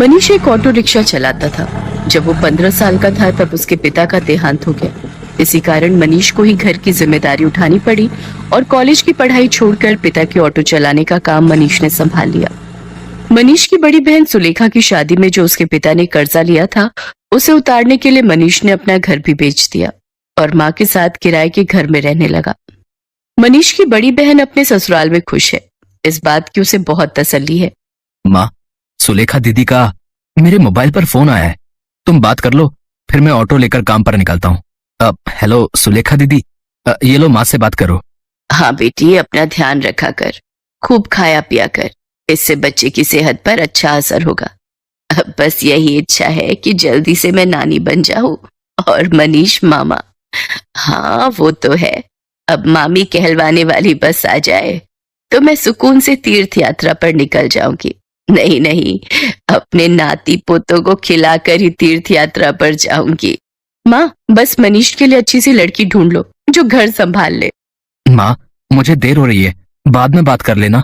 मनीष एक auto rickshaw चलाता था। जब वो 15 साल का था तब उसके पिता का देहांत हो गया। इसी कारण मनीष को ही घर की जिम्मेदारी उठानी पड़ी और कॉलेज की पढ़ाई छोड़कर पिता की ऑटो चलाने का काम मनीष ने संभाल लिया। मनीष की बड़ी बहन सुलेखा की शादी में जो उसके पिता ने कर्जा लिया था, उसे उतारने के लिए मनीष ने अपना घर भी बेच दिया और माँ के साथ किराए के घर में रहने लगा। मनीष की बड़ी बहन अपने ससुराल में खुश है। इस बात की उसे बहुत तसल्ली है। माँ, सुलेखा दीदी का मेरे मोबाइल पर फोन आया है, तुम बात कर लो, फिर मैं ऑटो लेकर काम पर निकलता हूँ। हेलो सुलेखा दीदी, ये लो माँ से बात करो। हाँ बेटी, अपना ध्यान रखा कर, खूब खाया पिया कर, इससे बच्चे की सेहत पर अच्छा असर होगा। अब बस यही इच्छा है कि जल्दी से मैं नानी बन जाऊं और मनीष मामा। हाँ वो तो है, अब मामी कहलवाने वाली बस आ जाए तो मैं सुकून से तीर्थ यात्रा पर निकल जाऊंगी। नहीं नहीं, अपने नाती पोतों को खिलाकर ही तीर्थ यात्रा पर जाऊंगी। माँ, बस मनीष के लिए अच्छी सी लड़की ढूंढ लो जो घर संभाल ले। माँ, मुझे देर हो रही है, बाद में बात कर लेना।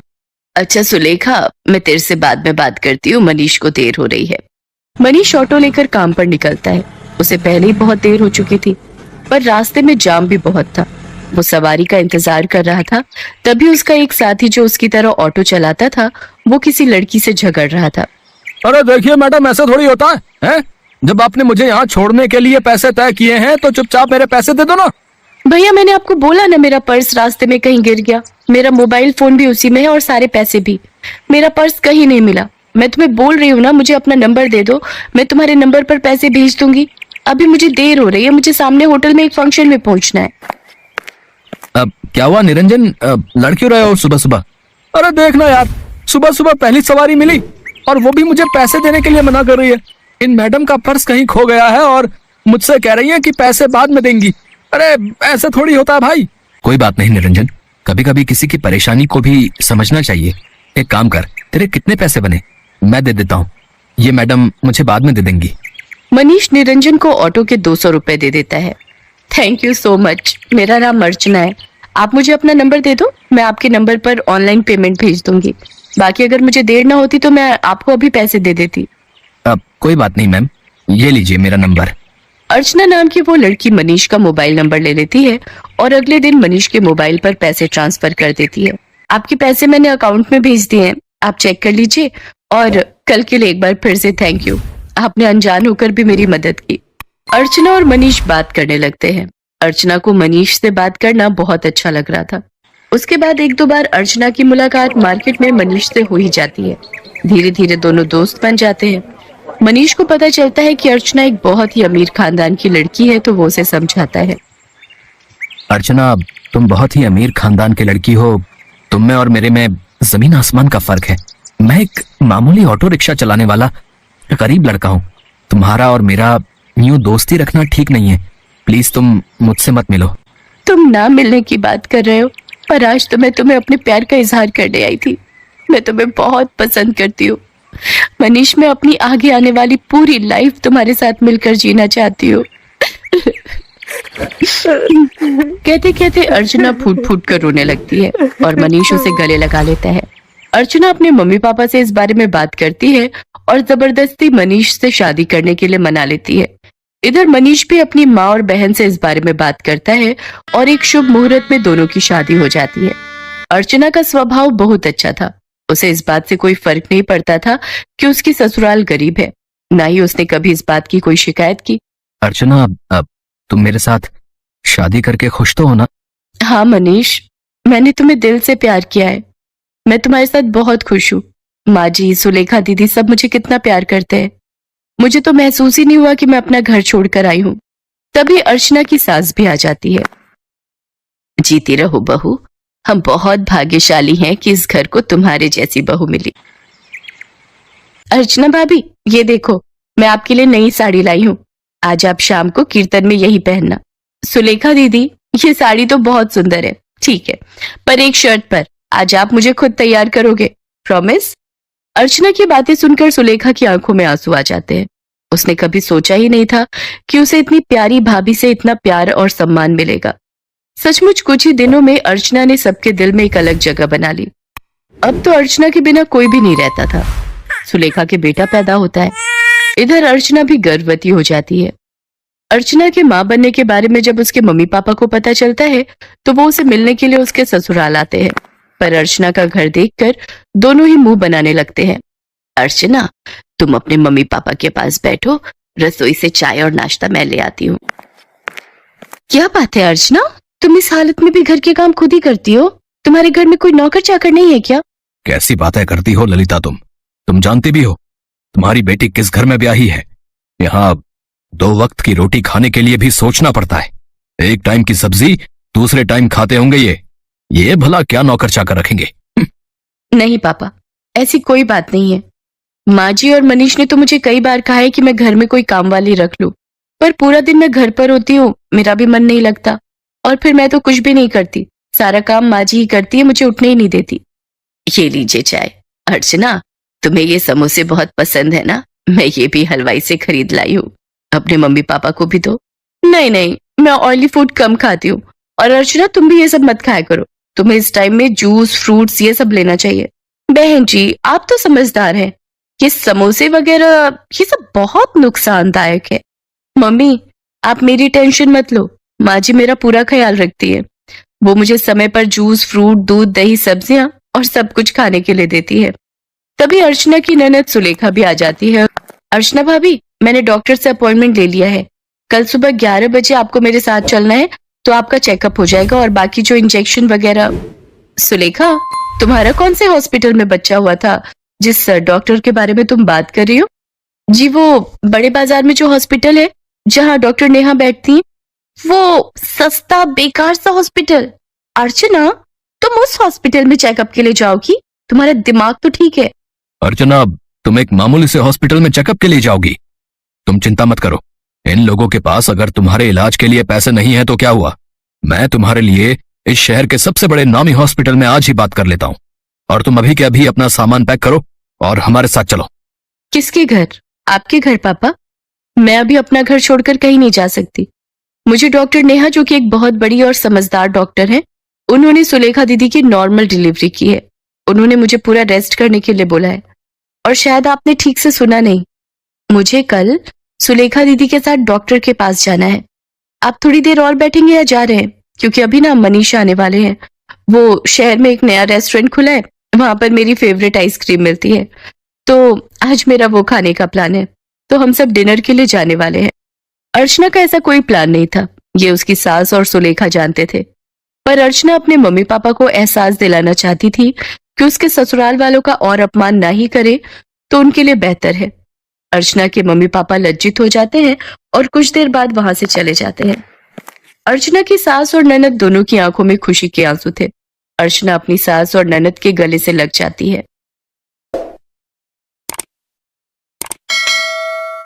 अच्छा सुलेखा, मैं तेरे से बाद में बात करती हूँ, मनीष को देर हो रही है। मनीष ऑटो लेकर काम पर निकलता है। उसे पहले ही बहुत देर हो चुकी थी, पर रास्ते में जाम भी बहुत था। वो सवारी का इंतजार कर रहा था, तभी उसका एक साथी जो उसकी तरह ऑटो चलाता था, वो किसी लड़की से झगड़ रहा था। अरे देखिए मैडम, ऐसा थोड़ी होता है? जब आपने मुझे यहाँ छोड़ने के लिए पैसे तय किए हैं तो चुपचाप मेरे पैसे दे दो ना। भैया, मैंने आपको बोला ना, मेरा पर्स रास्ते में कहीं गिर गया। मेरा मोबाइल फोन भी उसी में है और सारे पैसे भी। मेरा पर्स कहीं नहीं मिला। मैं तुम्हें बोल रही हूँ ना, मुझे अपना नंबर दे दो, मैं तुम्हारे नंबर पर पैसे भेज दूंगी। अभी मुझे देर हो रही है, मुझे सामने होटल में एक फंक्शन में पहुंचना है। अब क्या हुआ निरंजन, लड़ क्यों रहे हो सुबह सुबह? अरे देखना यार, सुबह सुबह पहली सवारी मिली और वो भी मुझे पैसे देने के लिए मना कर रही है। इन मैडम का पर्स कहीं खो गया है और मुझसे कह रही है कि पैसे बाद में देंगी। अरे ऐसा थोड़ी होता है भाई। कोई बात नहीं निरंजन, कभी कभी किसी की परेशानी को भी समझना चाहिए। एक काम कर, तेरे कितने पैसे बने मैं दे देता हूँ, ये मैडम मुझे बाद में दे देंगी। मनीष निरंजन को ऑटो के 200 रुपए दे देता है। Thank you so much. मेरा नाम अर्चना है, आप मुझे अपना नंबर दे दो, मैं आपके नंबर पर ऑनलाइन पेमेंट भेज दूंगी। बाकी अगर मुझे देर ना होती तो मैं आपको अभी पैसे दे देती। अब कोई बात नहीं मैम, ये लीजिए मेरा नंबर। अर्चना नाम की वो लड़की मनीष का मोबाइल नंबर ले लेती है और अगले दिन मनीष के मोबाइल पर पैसे ट्रांसफर कर देती है। आपके पैसे मैंने अकाउंट में भेज दिए हैं, आप चेक कर लीजिए। और कल के लिए एक बार फिर से थैंक यू, आपने अनजान होकर भी मेरी मदद की। अर्चना और मनीष बात करने लगते हैं। अर्चना को मनीष से बात करना बहुत अच्छा लग रहा था। उसके बाद एक दो बार अर्चना की मुलाकात मार्केट में मनीष से हो ही जाती है। धीरे धीरे दोनों दोस्त बन जाते हैं। मनीष को पता चलता है कि अर्चना एक बहुत ही अमीर खानदान की लड़की है, तो वो उसे समझाता है। अर्चना, तुम बहुत ही अमीर खानदान की लड़की हो, तुम में और मेरे में जमीन आसमान का फर्क है। मैं एक मामूली ऑटो रिक्शा चलाने वाला गरीब लड़का हूँ। तुम्हारा और मेरा यूं दोस्ती रखना ठीक नहीं है, प्लीज तुम मुझसे मत मिलो। तुम ना मिलने की बात कर रहे हो, पर आज तो मैं तुम्हें अपने प्यार का इजहार करने आई थी। मैं तुम्हें बहुत पसंद करती हूँ मनीष। मैं अपनी आगे आने वाली पूरी लाइफ तुम्हारे साथ मिलकर जीना चाहती हूँ। कहते कहते अर्चना फूट फूट कर रोने लगती है और मनीष उसे गले लगा लेता है। अर्चना अपने मम्मी पापा से इस बारे में बात करती है और जबरदस्ती मनीष से शादी करने के लिए मना लेती है। इधर मनीष भी अपनी माँ और बहन से इस बारे में बात करता है और एक शुभ मुहूर्त में दोनों की शादी हो जाती है। अर्चना का स्वभाव बहुत अच्छा था। उसे इस बात से कोई फर्क नहीं पड़ता था कि उसकी ससुराल गरीब है, ना ही उसने कभी इस बात की कोई शिकायत की। अर्चना, अब तुम मेरे साथ शादी करके खुश तो हो ना? हाँ मनीष, मैंने तुम्हें दिल से प्यार किया है। मैं तुम्हारे साथ बहुत खुश हूँ। माँ जी, सुलेखा दीदी सब मुझे कितना प्यार करते हैं। मुझे तो महसूस ही नहीं हुआ कि मैं अपना घर छोड़कर आई हूँ। तभी अर्चना की सास भी आ जाती है। जीती रहो बहू, हम बहुत भाग्यशाली हैं कि इस घर को तुम्हारे जैसी बहू मिली। अर्चना भाभी, ये देखो, मैं आपके लिए नई साड़ी लाई हूँ। आज आप शाम को कीर्तन में यही पहनना। सुलेखा दीदी, ये साड़ी तो बहुत सुंदर है, ठीक है, पर एक शर्त पर, आज आप मुझे खुद तैयार करोगे, प्रॉमिस? अर्चना की बातें सुनकर सुलेखा की आंखों में आंसू आ जाते हैं। उसने कभी सोचा ही नहीं था कि उसे इतनी प्यारी भाभी से इतना प्यार और सम्मान मिलेगा। सचमुच कुछ ही दिनों में अर्चना ने सबके दिल में एक अलग जगह बना ली। अब तो अर्चना के बिना कोई भी नहीं रहता था। सुलेखा के बेटा पैदा होता है। इधर अर्चना भी गर्भवती हो जाती है। अर्चना के मां बनने के बारे में जब उसके मम्मी पापा को पता चलता है तो वो उसे मिलने के लिए उसके ससुराल आते हैं, पर अर्चना का घर देखकर दोनों ही मुंह बनाने लगते हैं। अर्चना, तुम अपने मम्मी पापा के पास बैठो, रसोई से चाय और नाश्ता मैं ले आती हूँ। क्या बात है अर्चना, तुम इस हालत में भी घर के काम खुद ही करती हो? तुम्हारे घर में कोई नौकर चाकर नहीं है क्या? कैसी बातें करती हो ललिता तुम जानती भी हो तुम्हारी बेटी किस घर में ब्याही है। यहाँ 2 वक्त की रोटी खाने के लिए भी सोचना पड़ता है। एक टाइम की सब्जी दूसरे टाइम खाते होंगे ये भला क्या नौकर चाकर रखेंगे? नहीं पापा, ऐसी कोई बात नहीं है। माँ जी और मनीष ने तो मुझे कई बार कहा है कि मैं घर में कोई काम वाली रख लूं, पर पूरा दिन मैं घर पर होती हूँ, मेरा भी मन नहीं लगता, और फिर मैं तो कुछ भी नहीं करती, सारा काम माँ जी ही करती है, मुझे उठने ही नहीं देती। ये लीजिए चाय। अर्चना, तुम्हें ये समोसे बहुत पसंद है ना? मैं ये भी हलवाई से खरीद लाई हूँ, अपने मम्मी पापा को भी दो। नहीं नहीं, मैं ऑयली फूड कम खाती हूँ। और अर्चना, तुम भी ये सब मत खाया करो, तुम्हें इस टाइम में जूस फ्रूट्स ये सब लेना चाहिए। बहन जी, आप तो समझदार हैं, ये समोसे वगैरह ये सब बहुत नुकसानदायक है। मम्मी, आप मेरी टेंशन मत लो, माँ जी मेरा पूरा ख्याल रखती है। वो मुझे समय पर जूस फ्रूट दूध दही सब्जियां और सब कुछ खाने के लिए देती है। तभी अर्चना की ननद सुलेखा भी आ जाती है। अर्चना भाभी, मैंने डॉक्टर से अपॉइंटमेंट ले लिया है, कल सुबह 11 बजे आपको मेरे साथ चलना है, तो आपका चेकअप हो जाएगा और बाकी जो इंजेक्शन वगैरह। सुलेखा, तुम्हारा कौन से हॉस्पिटल में बच्चा हुआ था जिस डॉक्टर के बारे में तुम बात कर रही हो? जी, वो बड़े बाजार में जो हॉस्पिटल है जहाँ डॉक्टर नेहा बैठती हैं, वो सस्ता बेकार सा हॉस्पिटल। अर्चना, तुम उस हॉस्पिटल में चेकअप के लिए जाओगी? तुम्हारा दिमाग तो ठीक है। अर्चना, तुम एक मामूली से हॉस्पिटल में चेकअप के लिए जाओगी? तुम चिंता मत करो, इन लोगों के पास अगर तुम्हारे इलाज के लिए पैसे नहीं है तो क्या हुआ, मैं तुम्हारे लिए इस शहर के सबसे बड़े नामी हॉस्पिटल में आज ही बात कर लेता हूँ। और तुम अभी के अभी अपना सामान पैक करो और हमारे साथ चलो। किसके घर? आपके घर पापा? मैं अभी अपना घर छोड़कर कहीं नहीं जा सकती। मुझे डॉक्टर नेहा, जो कि एक बहुत बड़ी और समझदार डॉक्टर है, उन्होंने सुलेखा दीदी की नॉर्मल डिलीवरी की है। उन्होंने मुझे पूरा रेस्ट करने के लिए बोला है। और शायद आपने ठीक से सुना नहीं, मुझे कल सुलेखा दीदी के साथ डॉक्टर के पास जाना है। आप थोड़ी देर और बैठेंगे या जा रहे हैं? क्योंकि अभी ना मनीष आने वाले हैं। वो शहर में एक नया रेस्टोरेंट खुला है, वहां पर मेरी फेवरेट आइसक्रीम मिलती है, तो आज मेरा वो खाने का प्लान है, तो हम सब डिनर के लिए जाने वाले हैं। अर्चना का ऐसा कोई प्लान नहीं था, ये उसकी सास और सुलेखा जानते थे, पर अर्चना अपने मम्मी पापा को एहसास दिलाना चाहती थी कि उसके ससुराल वालों का और अपमान ना ही करे तो उनके लिए बेहतर है। अर्चना के मम्मी पापा लज्जित हो जाते हैं और कुछ देर बाद वहां से चले जाते हैं। अर्चना की सास और ननद दोनों की आंखों में खुशी के आंसू थे। अर्चना अपनी सास और ननद के गले से लग जाती है।